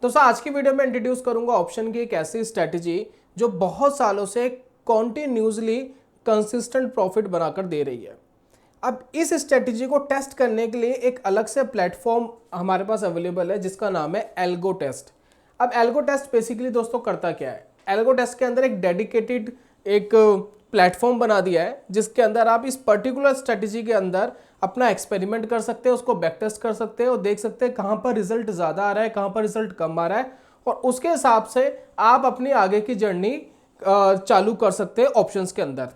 दोस्तों आज की वीडियो में इंट्रोड्यूस करूंगा ऑप्शन की एक ऐसी स्ट्रेटजी जो बहुत सालों से कॉन्टिन्यूसली कंसिस्टेंट प्रॉफिट बनाकर दे रही है। अब इस स्ट्रेटजी को टेस्ट करने के लिए एक अलग से प्लेटफॉर्म हमारे पास अवेलेबल है जिसका नाम है एल्गो टेस्ट। अब एल्गो टेस्ट बेसिकली दोस्तों करता क्या है, एल्गो टेस्ट के अंदर एक डेडिकेटेड एक प्लेटफॉर्म बना दिया है जिसके अंदर आप इस पर्टिकुलर स्ट्रेटजी के अंदर अपना एक्सपेरिमेंट कर सकते हैं, उसको बैक टेस्ट कर सकते हैं और देख सकते हैं कहाँ पर रिजल्ट ज़्यादा आ रहा है, कहाँ पर रिजल्ट कम आ रहा है और उसके हिसाब से आप अपनी आगे की जर्नी चालू कर सकते हैं ऑप्शंस के अंदर।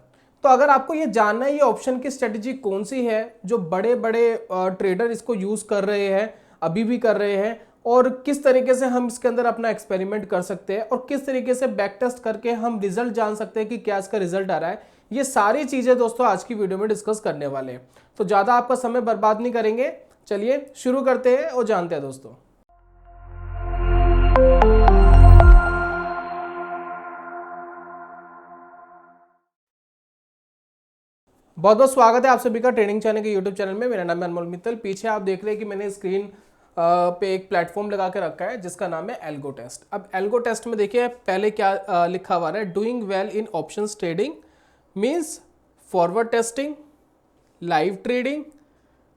तो अगर आपको ये जानना है ये ऑप्शन की स्ट्रेटजी कौन सी है जो बड़े बड़े ट्रेडर इसको यूज़ कर रहे हैं, अभी भी कर रहे हैं, और किस तरीके से हम इसके अंदर अपना एक्सपेरिमेंट कर सकते हैं और किस तरीके से बैक टेस्ट करके हम रिजल्ट जान सकते हैं कि क्या इसका रिजल्ट आ रहा है, ये सारी चीज़ें दोस्तों आज की वीडियो में डिस्कस करने वाले हैं। तो ज़्यादा आपका समय बर्बाद नहीं करेंगे, चलिए शुरू करते हैं और जानते हैं दोस्तों। बहुत बहुत स्वागत है आप सभी का ट्रेडिंग चैनल के यूट्यूब चैनल में। मेरा नाम है अनमोल मित्तल। पीछे आप देख रहे हैं कि मैंने स्क्रीन पे एक प्लेटफॉर्म लगा के रखा है जिसका नाम है एल्गो टेस्ट। अब एल्गो टेस्ट में देखिए पहले क्या लिखा हुआ है, doing well in options trading means forward testing, live trading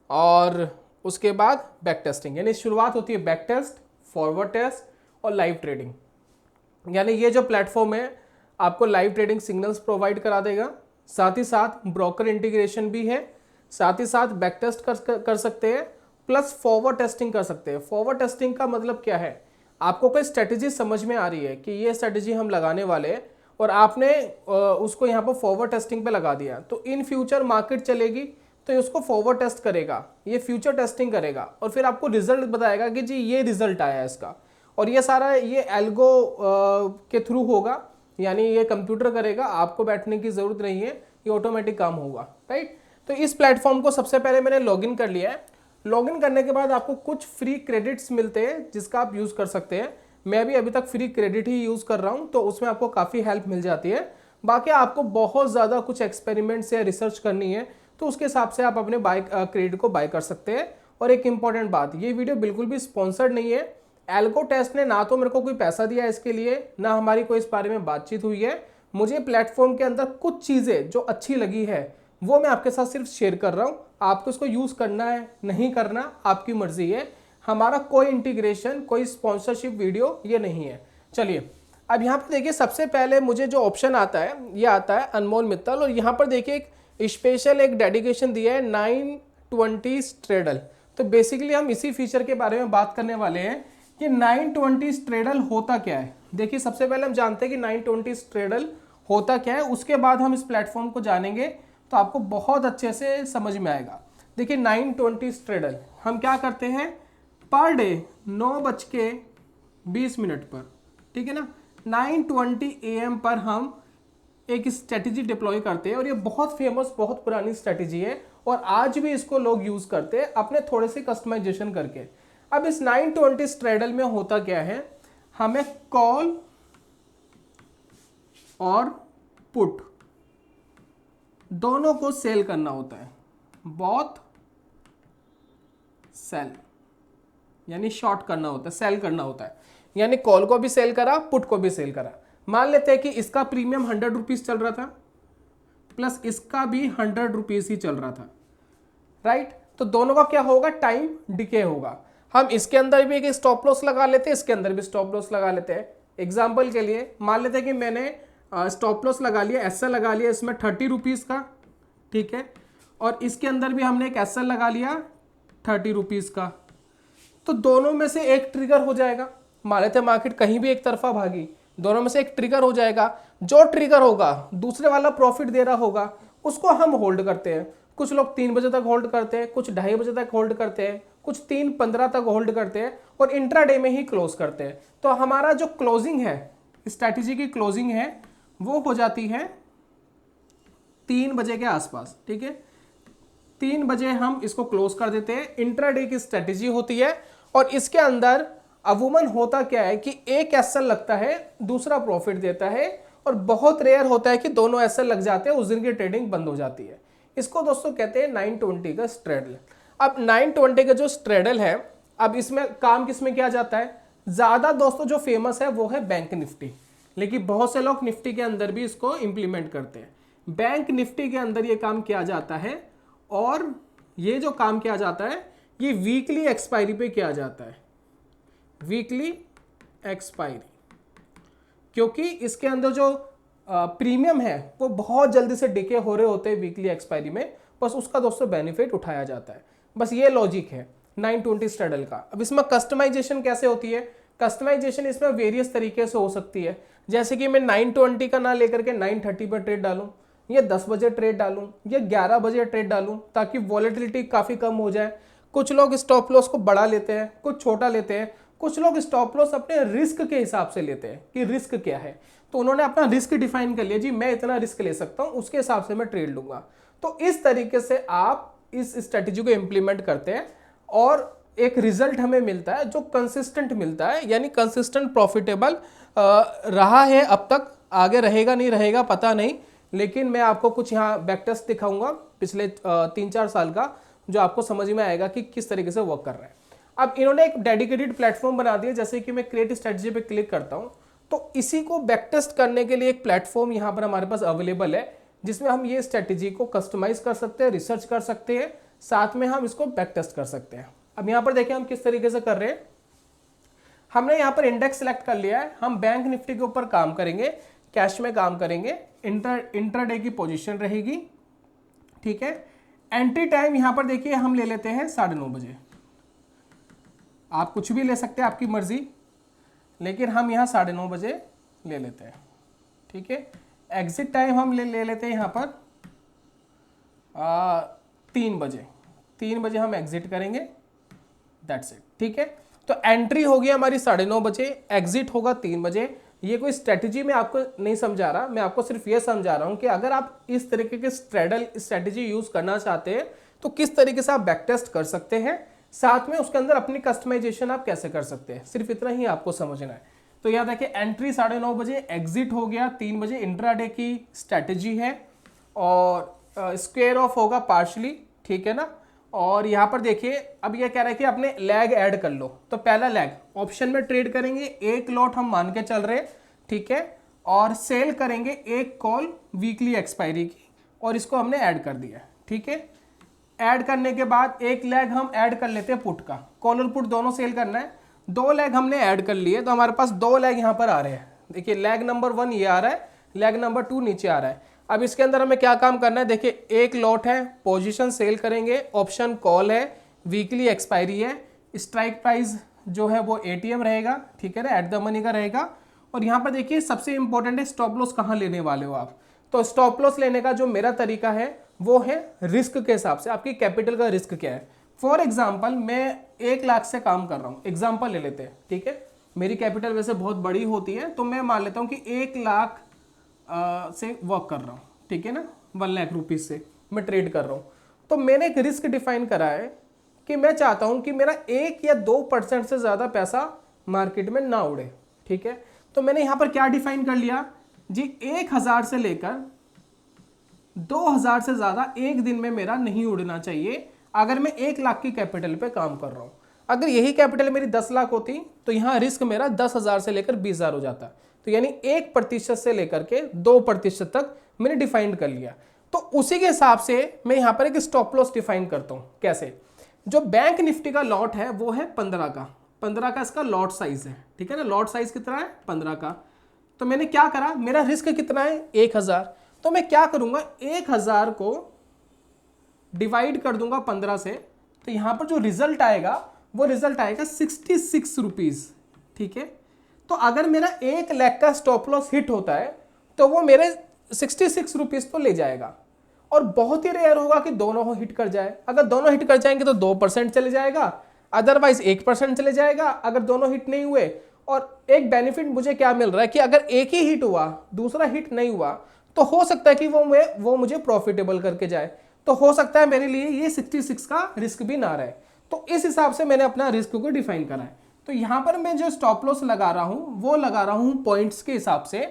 और उसके बाद बैक टेस्टिंग। यानी शुरुआत होती है बैक टेस्ट, फॉरवर्ड टेस्ट और लाइव ट्रेडिंग। यानी ये जो प्लेटफॉर्म है आपको लाइव ट्रेडिंग सिग्नल्स प्रोवाइड करा देगा, साथ ही साथ ब्रोकर इंटीग्रेशन भी है, साथ ही साथ बैक टेस्ट कर सकते हैं, प्लस फॉरवर्ड टेस्टिंग कर सकते हैं। फॉरवर्ड टेस्टिंग का मतलब क्या है, आपको कोई स्ट्रेटजी समझ में आ रही है कि ये स्ट्रेटजी हम लगाने वाले हैं और आपने उसको यहाँ पर फॉरवर्ड टेस्टिंग पे लगा दिया, तो इन फ्यूचर मार्केट चलेगी तो ये उसको फॉरवर्ड टेस्ट करेगा, ये फ्यूचर टेस्टिंग करेगा और फिर आपको रिजल्ट बताएगा कि जी ये रिजल्ट आया इसका। और ये सारा ये एल्गो के थ्रू होगा, यानी ये कंप्यूटर करेगा, आपको बैठने की ज़रूरत नहीं है, ये ऑटोमेटिक काम होगा, राइट। तो इस प्लेटफॉर्म को सबसे पहले मैंने लॉगिन कर लिया है। लॉगिन करने के बाद आपको कुछ फ्री क्रेडिट्स मिलते हैं जिसका आप यूज़ कर सकते हैं। मैं भी अभी तक फ्री क्रेडिट ही यूज़ कर रहा हूँ, तो उसमें आपको काफ़ी हेल्प मिल जाती है। बाकी आपको बहुत ज़्यादा कुछ एक्सपेरिमेंट्स या रिसर्च करनी है तो उसके हिसाब से आप अपने क्रेडिट को बाय कर सकते हैं। और एक इंपॉर्टेंट बात, ये वीडियो बिल्कुल भी स्पॉन्सर्ड नहीं है। एल्गो टेस्ट ने ना तो मेरे को कोई पैसा दिया है इसके लिए, ना हमारी कोई इस बारे में बातचीत हुई है। मुझे प्लेटफॉर्म के अंदर कुछ चीज़ें जो अच्छी लगी है वो मैं आपके साथ सिर्फ शेयर कर रहा हूँ। आपको इसको यूज़ करना है नहीं करना आपकी मर्जी है। हमारा कोई इंटीग्रेशन, कोई स्पॉन्सरशिप वीडियो ये नहीं है। चलिए अब यहाँ पर देखिए, सबसे पहले मुझे जो ऑप्शन आता है ये आता है अनमोल मित्तल, और यहाँ पर देखिए एक स्पेशल एक डेडिकेशन दिया है 920 स्ट्रेडल। तो बेसिकली हम इसी फीचर के बारे में बात करने वाले हैं कि 920 स्ट्रेडल होता क्या है। देखिए सबसे पहले हम जानते हैं कि 920 स्ट्रेडल होता क्या है, उसके बाद हम इस प्लेटफॉर्म को जानेंगे तो आपको बहुत अच्छे से समझ में आएगा। देखिए 920 स्ट्रेडल हम क्या करते हैं, पर डे 9:20 पर, ठीक है ना, 9:20 AM पर हम एक स्ट्रेटजी डिप्लॉय करते हैं और ये बहुत फेमस, बहुत पुरानी स्ट्रेटजी है और आज भी इसको लोग यूज़ करते हैं अपने थोड़े से कस्टमाइजेशन करके। अब इस 920 स्ट्रेडल में होता क्या है, हमें कॉल और पुट दोनों को सेल करना होता है, बॉथ सेल, यानी शॉर्ट करना होता है, सेल करना होता है। यानी कॉल को भी सेल करा, पुट को भी सेल करा। मान लेते हैं कि इसका प्रीमियम 100 रुपीज़ चल रहा था प्लस इसका भी 100 रुपीज़ ही चल रहा था, राइट। तो दोनों का क्या होगा, टाइम डिके होगा। हम इसके अंदर भी एक स्टॉप लॉस लगा लेते हैं, इसके अंदर भी स्टॉप लॉस लगा लेते हैं। एग्जाम्पल के लिए मान लेते हैं कि मैंने स्टॉप लॉस लगा लिया, एसएल लगा लिया इसमें 30 रुपीज़ का, ठीक है, और इसके अंदर भी हमने एक एसएल लगा लिया 30 रुपीज़ का। तो दोनों में से एक ट्रिगर हो जाएगा। मान लेते हैं मार्केट कहीं भी एक तरफा भागी, दोनों में से एक ट्रिगर हो जाएगा। जो ट्रिगर होगा दूसरे वाला प्रॉफिट दे रहा होगा उसको हम होल्ड करते हैं। कुछ लोग 3 बजे तक होल्ड करते हैं, कुछ 2:30 बजे तक होल्ड करते हैं, कुछ 3:15 तक होल्ड करते हैं और इंट्राडे में ही क्लोज करते हैं। तो हमारा जो क्लोजिंग है, स्ट्रैटेजी की क्लोजिंग है, वो हो जाती है 3 बजे के आसपास, ठीक है। 3 बजे हम इसको क्लोज कर देते हैं। इंट्राडे की स्ट्रैटेजी होती है और इसके अंदर अमूमन होता क्या है कि एक एसएल लगता है, दूसरा प्रॉफिट देता है और बहुत रेयर होता है कि दोनों एसएल लग जाते हैं, उस दिन की ट्रेडिंग बंद हो जाती है। इसको दोस्तों कहते हैं 920 का स्ट्रेडल। अब 920 का जो स्ट्रेडल है, अब इसमें काम किसमें किया जाता है, ज़्यादा दोस्तों जो फेमस है वो है बैंक निफ्टी, लेकिन बहुत से लोग निफ्टी के अंदर भी इसको इंप्लीमेंट करते हैं। बैंक निफ्टी के अंदर ये काम किया जाता है, और ये जो काम किया जाता है ये वीकली एक्सपायरी पे किया जाता है, वीकली एक्सपायरी, क्योंकि इसके अंदर जो प्रीमियम है वो बहुत जल्दी से डिके हो रहे होते हैं वीकली एक्सपायरी में, बस उसका दोस्तों बेनिफिट उठाया जाता है। बस ये लॉजिक है 920 स्ट्रैडल का। अब इसमें कस्टमाइजेशन कैसे होती है? कस्टमाइजेशन इसमें वेरियस तरीके से हो सकती है, जैसे कि मैं 920 का ना लेकर के 930 पर ट्रेड डालूं, या 10 बजे ट्रेड डालूं, या 11 बजे ट्रेड डालूं, ताकि वॉलेटिलिटी काफ़ी कम हो जाए। कुछ लोग स्टॉप लॉस को बड़ा लेते हैं, कुछ छोटा लेते हैं, कुछ लोग स्टॉप लॉस अपने रिस्क के हिसाब से लेते हैं कि रिस्क क्या है, तो उन्होंने अपना रिस्क डिफाइन कर लिया, जी मैं इतना रिस्क ले सकता हूं, उसके हिसाब से मैं ट्रेड लूंगा। तो इस तरीके से आप इस स्ट्रेटेजी को इंप्लीमेंट करते हैं और एक रिजल्ट हमें मिलता है जो कंसिस्टेंट मिलता है, यानी कंसिस्टेंट प्रॉफिटेबल रहा है अब तक, आगे रहेगा नहीं रहेगा पता नहीं, लेकिन मैं आपको कुछ यहाँ बैक टेस्ट दिखाऊंगा पिछले 3-4 साल का, जो आपको समझ में आएगा कि किस तरीके से वर्क कर रहा है। अब इन्होंने एक डेडिकेटेड प्लेटफॉर्म बना दिया, जैसे कि मैं क्रिएट स्ट्रेटजी पे क्लिक करता हूं तो इसी को बैक टेस्ट करने के लिए एक प्लेटफॉर्म यहाँ पर हमारे पास अवेलेबल है, जिसमें हम ये स्ट्रेटजी को कस्टमाइज कर सकते हैं, रिसर्च कर सकते हैं, साथ में हम इसको बैक टेस्ट कर सकते हैं। अब यहाँ पर देखिए हम किस तरीके से कर रहे हैं। हमने यहाँ पर इंडेक्स सेलेक्ट कर लिया है, हम बैंक निफ्टी के ऊपर काम करेंगे, कैश में काम करेंगे, इंट्राडे की पोजीशन रहेगी, ठीक है। एंट्री टाइम यहाँ पर देखिए हम ले लेते हैं 9:30 बजे, आप कुछ भी ले सकते हैं आपकी मर्जी, लेकिन हम यहाँ 9:30 बजे ले लेते हैं, ठीक है। एग्जिट टाइम हम ले लेते हैं यहाँ पर 3 बजे, 3 बजे हम एग्जिट करेंगे, दैट्स इट, ठीक है। तो एंट्री होगी हमारी 9:30 बजे, एग्जिट होगा 3 बजे। ये कोई स्ट्रेटजी मैं आपको नहीं समझा रहा, मैं आपको सिर्फ ये समझा रहा हूँ कि अगर आप इस तरीके के स्ट्रेडल स्ट्रेटजी यूज करना चाहते हैं तो किस तरीके से आप बैक टेस्ट कर सकते हैं, साथ में उसके अंदर अपनी कस्टमाइजेशन आप कैसे कर सकते हैं, सिर्फ इतना ही आपको समझना है। तो याद रखिए एंट्री 9:30 बजे, एग्जिट हो गया 3 बजे, इंट्राडे की स्ट्रेटजी है, और स्क्वायर ऑफ होगा पार्शली, ठीक है ना। और यहाँ पर देखिए अब ये कह रहा है कि अपने लैग ऐड कर लो, तो पहला लैग ऑप्शन में ट्रेड करेंगे, एक लॉट हम मान के चल रहे, ठीक है, और सेल करेंगे एक कॉल वीकली एक्सपायरी की, और इसको हमने ऐड कर दिया, ठीक है। ऐड करने के बाद एक लैग हम ऐड कर लेते हैं पुट का, कॉल और पुट दोनों सेल करना है, 2 लैग हमने ऐड कर लिए, तो हमारे पास 2 लैग यहाँ पर आ रहे हैं। देखिए लैग नंबर 1 ये आ रहा है, लैग नंबर 2 नीचे आ रहा है। अब इसके अंदर हमें क्या काम करना है, देखिए एक लॉट है, पोजीशन सेल करेंगे, ऑप्शन कॉल है, वीकली एक्सपायरी है, स्ट्राइक प्राइस जो है वो एटीएम रहेगा, ठीक है ना, एट द मनी का रहेगा। और यहाँ पर देखिए सबसे इंपॉर्टेंट है स्टॉप लॉस कहाँ लेने वाले हो आप। तो स्टॉप लॉस लेने का जो मेरा तरीका है वो है रिस्क के हिसाब से, आपकी कैपिटल का रिस्क क्या है। फॉर एग्जाम्पल मैं 1 लाख से काम कर रहा हूँ, एग्जाम्पल ले लेते हैं, ठीक है। मेरी कैपिटल वैसे बहुत बड़ी होती है, तो मैं मान लेता हूँ कि 1 लाख से वर्क कर रहा हूँ, ठीक है ना, 1 लाख रुपीज से मैं ट्रेड कर रहा हूँ। तो मैंने एक रिस्क डिफाइन करा है कि मैं चाहता हूँ कि मेरा 1 या 2% से ज़्यादा पैसा मार्केट में ना उड़े, ठीक है। तो मैंने यहाँ पर क्या डिफाइन कर लिया जी, 1000 से लेकर 2000 से ज़्यादा एक दिन में मेरा नहीं उड़ना चाहिए, अगर मैं 1 लाख की कैपिटल पे काम कर रहा हूँ। अगर यही कैपिटल मेरी 10 लाख होती तो यहाँ रिस्क मेरा 10,000 से लेकर 20,000 हो जाता। तो यानी 1% से लेकर के 2% तक मैंने डिफाइन कर लिया। तो उसी के हिसाब से मैं यहाँ पर एक स्टॉप लॉस डिफाइन करता हूँ। कैसे? जो बैंक निफ्टी का लॉट है वो है 15 का इसका लॉट साइज है, ठीक है ना। लॉट साइज कितना है? 15 का। तो मैंने क्या करा, मेरा रिस्क कितना है? 1000। तो मैं क्या करूंगा, 1000 को डिवाइड कर दूंगा 15 से, तो यहां पर जो रिजल्ट आएगा वो रिजल्ट आएगा 66 रुपीज, ठीक है। तो अगर मेरा 1 लाख का स्टॉप लॉस हिट होता है तो वो मेरे 66 रुपीज तो ले जाएगा, और बहुत ही रेयर होगा कि दोनों हिट कर जाए। अगर दोनों हिट कर जाएंगे तो 2% चले जाएगा, अदरवाइज 1% चले जाएगा अगर दोनों हिट नहीं हुए। और एक बेनिफिट मुझे क्या मिल रहा है कि अगर एक ही हिट हुआ, दूसरा हिट नहीं हुआ, तो हो सकता है कि वो मुझे प्रॉफिटेबल करके जाए। तो हो सकता है मेरे लिए ये 66 का रिस्क भी ना रहे। तो इस हिसाब से मैंने अपना रिस्क को डिफाइन करा है। तो यहां पर मैं जो स्टॉप लॉस लगा रहा हूं वो लगा रहा हूं पॉइंट्स के हिसाब से,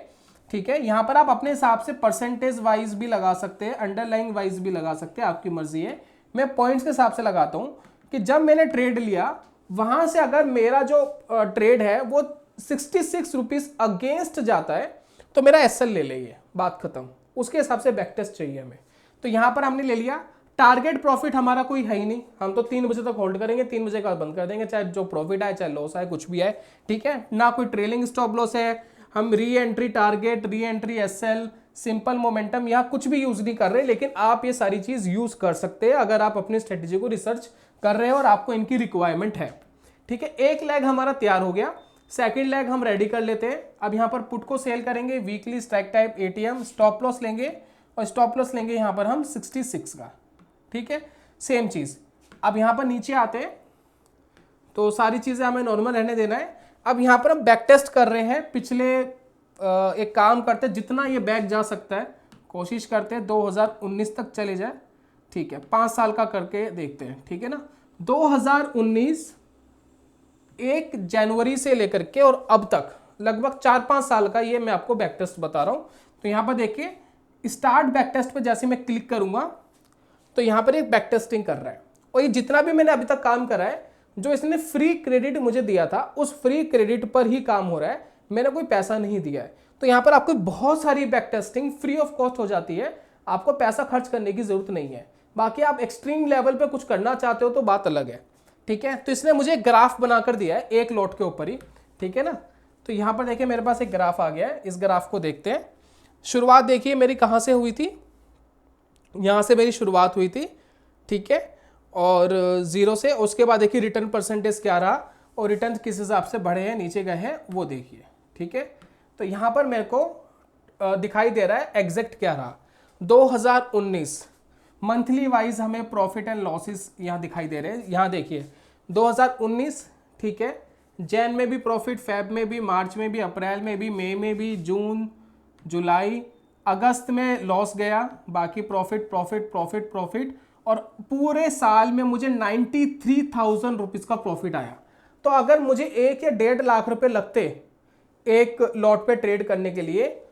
ठीक है। यहां पर आप अपने हिसाब से परसेंटेज वाइज भी लगा सकते हैं, अंडरलाइन वाइज भी लगा सकते हैं, आपकी मर्जी है। मैं पॉइंट्स के हिसाब से लगाता हूं कि जब मैंने ट्रेड लिया वहां से अगर मेरा जो ट्रेड है वो 66 रुपीज अगेंस्ट जाता है तो मेरा एसएल ले लेंगे, बात खत्म। उसके हिसाब से बैक टेस्ट चाहिए हमें। तो यहां पर हमने ले लिया। टारगेट प्रॉफिट हमारा कोई है ही नहीं, हम तो 3 बजे तक होल्ड करेंगे, 3 बजे के बाद बंद कर देंगे, चाहे जो प्रॉफिट आए चाहे लॉस आए कुछ भी आए, ठीक है ना। कोई ट्रेलिंग स्टॉप लॉस है, हम reentry target, reentry SL, simple momentum यहाँ कुछ भी यूज नहीं कर रहे, लेकिन आप ये सारी चीज यूज कर सकते हैं अगर आप अपनी स्ट्रेटेजी को रिसर्च कर रहे हैं और आपको इनकी रिक्वायरमेंट है, ठीक है। एक लेग हमारा तैयार हो गया, सेकंड लेग हम रेडी कर लेते हैं। अब यहाँ पर पुट को सेल करेंगे, weekly strike type ATM, stop loss लेंगे और स्टॉप लॉस लेंगे यहाँ पर हम 66 का, ठीक है। सेम चीज अब यहाँ पर नीचे आते हैं तो सारी चीजें हमें नॉर्मल रहने देना है। अब यहाँ पर हम बैक टेस्ट कर रहे हैं, पिछले एक काम करते हैं, जितना ये बैक जा सकता है कोशिश करते हैं 2019 तक चले जाए, ठीक है। 5 साल का करके देखते हैं, ठीक है ना। 2019 1 जनवरी से लेकर के और अब तक लगभग 4-5 साल का ये मैं आपको बैक टेस्ट बता रहा हूं। तो यहां पर देखिए स्टार्ट बैक टेस्ट पर जैसे मैं क्लिक करूंगा तो यहां पर एक बैक टेस्टिंग कर रहा है, और ये जितना भी मैंने अभी तक काम करा है, जो इसने फ्री क्रेडिट मुझे दिया था उस फ्री क्रेडिट पर ही काम हो रहा है, मैंने कोई पैसा नहीं दिया है। तो यहां पर आपको बहुत सारी back testing free of cost हो जाती है, आपको पैसा खर्च करने की जरूरत नहीं है। बाकी आप एक्सट्रीम लेवल पे कुछ करना चाहते हो तो बात अलग है, ठीक है। तो इसने मुझे ग्राफ बनाकर दिया है एक लॉट के ऊपर ही, ठीक है ना। तो यहां पर देखिए मेरे पास एक ग्राफ आ गया है, इस ग्राफ को देखते हैं। शुरुआत देखिए मेरी कहां से हुई थी, यहां से मेरी शुरुआत हुई थी, ठीक है, और 0 से। उसके बाद देखिए रिटर्न परसेंटेज क्या रहा और रिटर्न किस हिसाब से बढ़े हैं नीचे गए हैं वो देखिए, ठीक है। तो यहां पर मेरे को दिखाई दे रहा है एग्जैक्ट क्या रहा। 2019 मंथली वाइज हमें प्रॉफिट एंड लॉसेस यहां दिखाई दे रहे हैं, यहां देखिए 2019, ठीक है। जैन में भी प्रॉफिट, फेब में भी, मार्च में भी, अप्रैल में भी, मई में भी, जून, जुलाई, अगस्त में लॉस गया, बाकी प्रॉफिट प्रॉफिट प्रॉफिट प्रॉफिट, और पूरे साल में मुझे 93,000 रुपीज का प्रॉफिट आया। तो अगर मुझे 1 या 1.5 लाख रुपए लगते एक लॉट पे ट्रेड करने के लिए,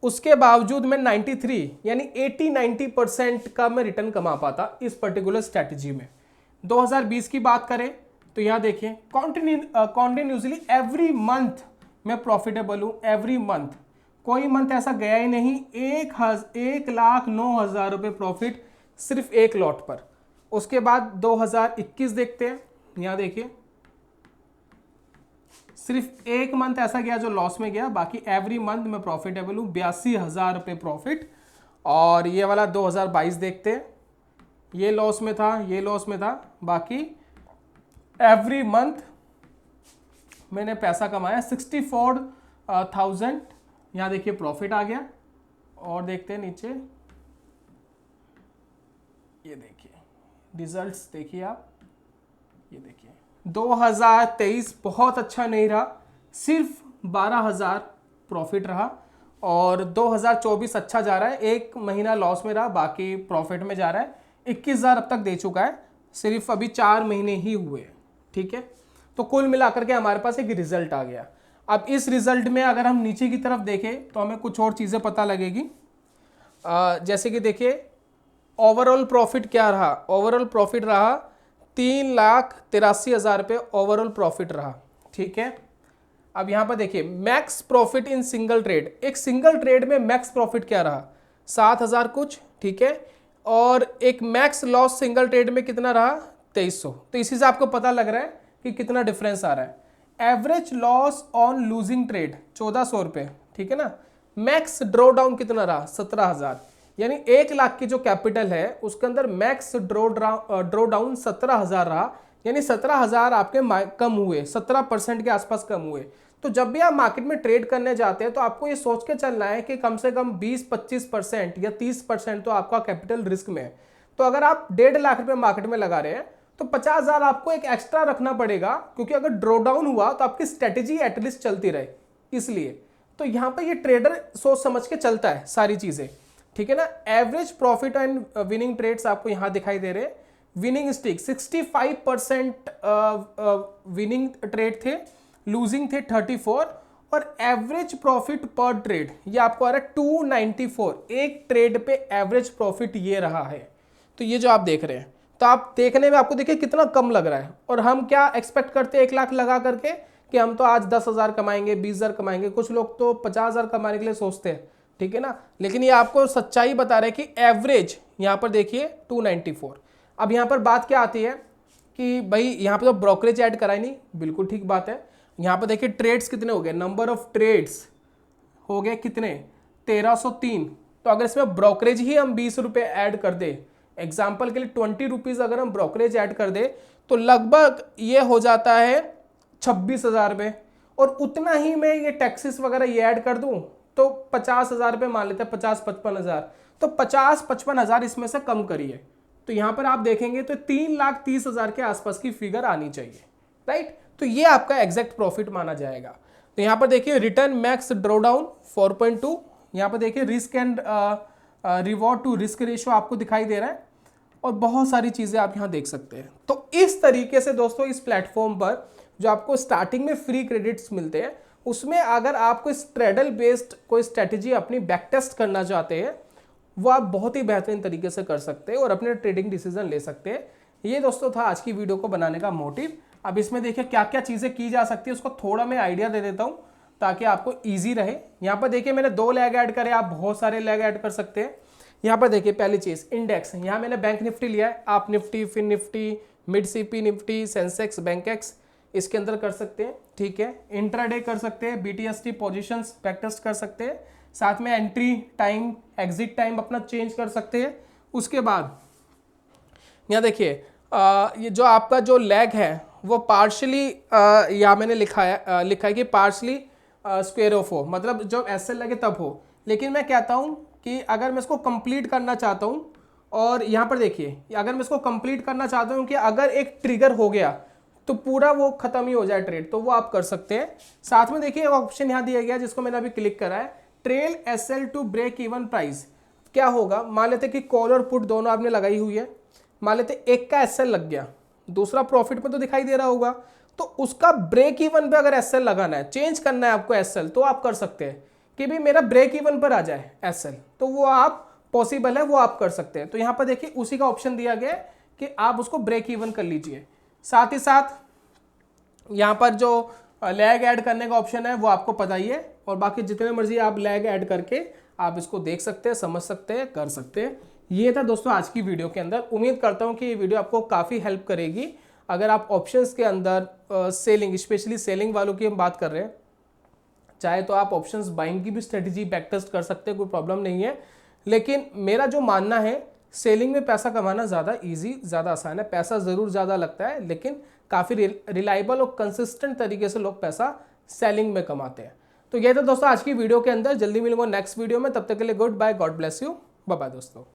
उसके बावजूद मैं 93 यानी 80-90% का मैं रिटर्न कमा पाता इस पर्टिकुलर स्ट्रैटेजी में। 2020 की बात करें तो यहां देखिए कॉन्टिन्यूसली एवरी मंथ मैं प्रॉफिटेबल हूं, एवरी मंथ, कोई मंथ ऐसा गया ही नहीं 1,09,000 रुपए प्रॉफिट सिर्फ एक लॉट पर। उसके बाद 2021 देखते हैं, यहां देखिए सिर्फ एक मंथ ऐसा गया जो लॉस में गया, बाकी एवरी मंथ मैं प्रॉफिटेबल हूं, 82,000 रुपए प्रॉफिट। और ये वाला 2022 देखते हैं, ये लॉस में था, ये लॉस में था, बाकी एवरी मंथ मैंने पैसा कमाया 64,000, यहां देखिए प्रॉफिट आ गया। और देखते हैं नीचे, ये देखिए रिजल्ट्स देखिए आप, ये देखिए 2023 बहुत अच्छा नहीं रहा, सिर्फ 12,000 प्रॉफिट रहा। और 2024 अच्छा जा रहा है, एक महीना लॉस में रहा, बाकी प्रॉफिट में जा रहा है। 21,000 अब तक दे चुका है, सिर्फ अभी 4 महीने ही हुए, ठीक है। तो कुल मिलाकर के हमारे पास एक रिजल्ट आ गया। अब इस रिजल्ट में अगर हम नीचे की तरफ देखें तो हमें कुछ और चीज़ें पता लगेगी, जैसे कि देखिए ओवरऑल प्रॉफिट क्या रहा, ओवरऑल प्रॉफिट रहा 3,83,000 रुपये ओवरऑल प्रॉफिट रहा, ठीक है। अब यहां पर देखिए max profit in single trade, एक सिंगल ट्रेड में मैक्स प्रॉफिट क्या रहा 7,000 कुछ, ठीक है। और एक मैक्स लॉस सिंगल ट्रेड में कितना रहा 2,300। तो इसी से आपको पता लग रहा है कि कितना डिफरेंस आ रहा है। Average loss on losing trade 1,400 रुपये, ठीक है ना। मैक्स ड्रॉ डाउन कितना रहा 17,000, यानी 1 लाख की जो कैपिटल है उसके अंदर मैक्स ड्रॉ डाउन 17,000 रहा, यानी 17,000 आपके कम हुए, 17% के आसपास कम हुए। तो जब भी आप मार्केट में ट्रेड करने जाते हैं तो आपको ये सोच के चलना है कि कम से कम 20-25% या 30% तो आपका कैपिटल रिस्क में है। तो अगर आप 1.5 लाख रुपए मार्केट में लगा रहे हैं तो 50,000 आपको एक एक्स्ट्रा रखना पड़ेगा, क्योंकि अगर ड्रॉ डाउन हुआ तो आपकी स्ट्रेटेजी एटलीस्ट चलती रहे, इसलिए। तो यहां पर ये ट्रेडर सोच समझ के चलता है सारी चीजें, ठीक है ना। Average profit and winning trades आपको यहां दिखाई दे रहे हैं। विनिंग स्टिक 65% विनिंग ट्रेड थे, लूजिंग थे 34, और एवरेज प्रॉफिट पर ट्रेड ये आपको आ रहा है 294, एक ट्रेड पे एवरेज प्रॉफिट ये रहा है। तो ये जो आप देख रहे हैं तो आप देखने में आपको देखिए कितना कम लग रहा है, और हम क्या एक्सपेक्ट करते हैं 1 लाख लगा करके कि हम तो आज 10,000 कमाएंगे, 20,000 कमाएंगे, कुछ लोग तो 50,000 कमाने के लिए सोचते हैं, ठीक है ना। लेकिन ये आपको सच्चाई बता रहे हैं कि एवरेज यहाँ पर देखिए 294। अब यहाँ पर बात क्या आती है कि भाई यहाँ पे तो ब्रोकरेज ऐड कराई नहीं, बिल्कुल ठीक बात है। यहाँ पर देखिए ट्रेड्स कितने हो गए, नंबर ऑफ ट्रेड्स हो गए कितने, 1303। तो अगर इसमें ब्रोकरेज ही हम 20 रुपये ऐड कर दे, एग्जाम्पल के लिए 20 रुपीज़ अगर हम ब्रोकरेज ऐड कर दे, तो लगभग ये हो जाता है 26,000 रुपये। और उतना ही मैं ये टैक्सेस वगैरह ये ऐड कर दूं तो 50,000 रुपये मान लेते हैं, 50-55,000। तो 50-55,000 इसमें से कम करिए, तो यहाँ पर आप देखेंगे तो 3,30,000 के आसपास की फिगर आनी चाहिए, राइट। तो ये आपका एग्जैक्ट प्रॉफिट माना जाएगा। तो यहाँ पर देखिए रिटर्न मैक्स ड्रॉडाउन 4.2, यहाँ पर देखिए risk and reward to risk ratio आपको दिखाई दे रहा है, और बहुत सारी चीज़ें आप यहाँ देख सकते हैं। तो इस तरीके से दोस्तों इस प्लेटफॉर्म पर जो आपको स्टार्टिंग में फ्री क्रेडिट्स मिलते हैं, उसमें अगर आपको स्ट्रेडल बेस्ड कोई स्ट्रेटेजी अपनी बैक टेस्ट करना चाहते हैं, वो आप बहुत ही बेहतरीन तरीके से कर सकते हैं और अपने ट्रेडिंग डिसीजन ले सकते हैं। ये दोस्तों था आज की वीडियो को बनाने का मोटिव। अब इसमें देखिए क्या क्या चीज़ें की जा सकती है, उसको थोड़ा मैं आइडिया दे देता हूँ ताकि आपको ईजी रहे। यहाँ पर देखिए मैंने 2 लेग ऐड करे, आप बहुत सारे लेग ऐड कर सकते हैं। यहाँ पर देखिए पहली चीज़ इंडेक्स, यहाँ मैंने बैंक निफ्टी लिया है, आप Nifty, Fin Nifty, mid CP Nifty, Sensex, Bankex इसके अंदर कर सकते हैं, ठीक है। इंट्राडे कर सकते हैं, BTST पोजीशंस बैक टेस्ट कर सकते हैं, साथ में एंट्री टाइम, एग्जिट टाइम अपना चेंज कर सकते हैं। उसके बाद यहाँ देखिए ये जो आपका जो लेग है वो पार्शली यहाँ मैंने लिखा है कि पार्शली स्क्वायर ऑफ हो, मतलब जब एसएल लगे तब हो। लेकिन मैं कहता हूँ कि अगर मैं इसको कंप्लीट करना चाहता हूँ, और यहाँ पर देखिए अगर मैं इसको कंप्लीट करना चाहता हूँ कि अगर एक ट्रिगर हो गया तो पूरा वो खत्म ही हो जाए ट्रेड, तो वो आप कर सकते हैं। साथ में देखिए ऑप्शन यहाँ दिया गया जिसको मैंने अभी क्लिक करा है, trail SL to break even price. क्या होगा, मान लेते कि कॉल और पुट दोनों आपने लगाई हुई है, मान लेते एक का एसएल लग गया, दूसरा प्रॉफिट में तो दिखाई दे रहा होगा, तो उसका ब्रेक इवन पे अगर एसएल लगाना है, चेंज करना है आपको एसएल, तो आप कर सकते हैं कि भी मेरा ब्रेक इवन पर आ जाए एसएल, तो वो आप पॉसिबल है, वो आप कर सकते हैं। तो यहाँ पर देखिए उसी का ऑप्शन दिया गया है कि आप उसको ब्रेक इवन कर लीजिए। साथ ही साथ यहाँ पर जो लैग ऐड करने का ऑप्शन है वो आपको पता ही है, और बाकी जितने मर्जी आप लैग ऐड करके आप इसको देख सकते हैं, समझ सकते हैं, कर सकते हैं। ये था दोस्तों आज की वीडियो के अंदर। उम्मीद करता हूँ कि ये वीडियो आपको काफ़ी हेल्प करेगी। अगर आप ऑप्शंस के अंदर सेलिंग, स्पेशली सेलिंग वालों की हम बात कर रहे हैं, चाहे तो आप ऑप्शंस बाइंग की भी स्ट्रेटजी बैक टेस्ट कर सकते हैं, कोई प्रॉब्लम नहीं है। लेकिन मेरा जो मानना है, सेलिंग में पैसा कमाना ज़्यादा ईजी, ज़्यादा आसान है। पैसा ज़रूर ज़्यादा लगता है, लेकिन काफ़ी रिलायबल और कंसिस्टेंट तरीके से लोग पैसा सेलिंग में कमाते हैं। तो ये था दोस्तों आज की वीडियो के अंदर। जल्दी मिलूंगा नेक्स्ट वीडियो में, तब तक के लिए goodbye, God bless you, bye bye दोस्तों।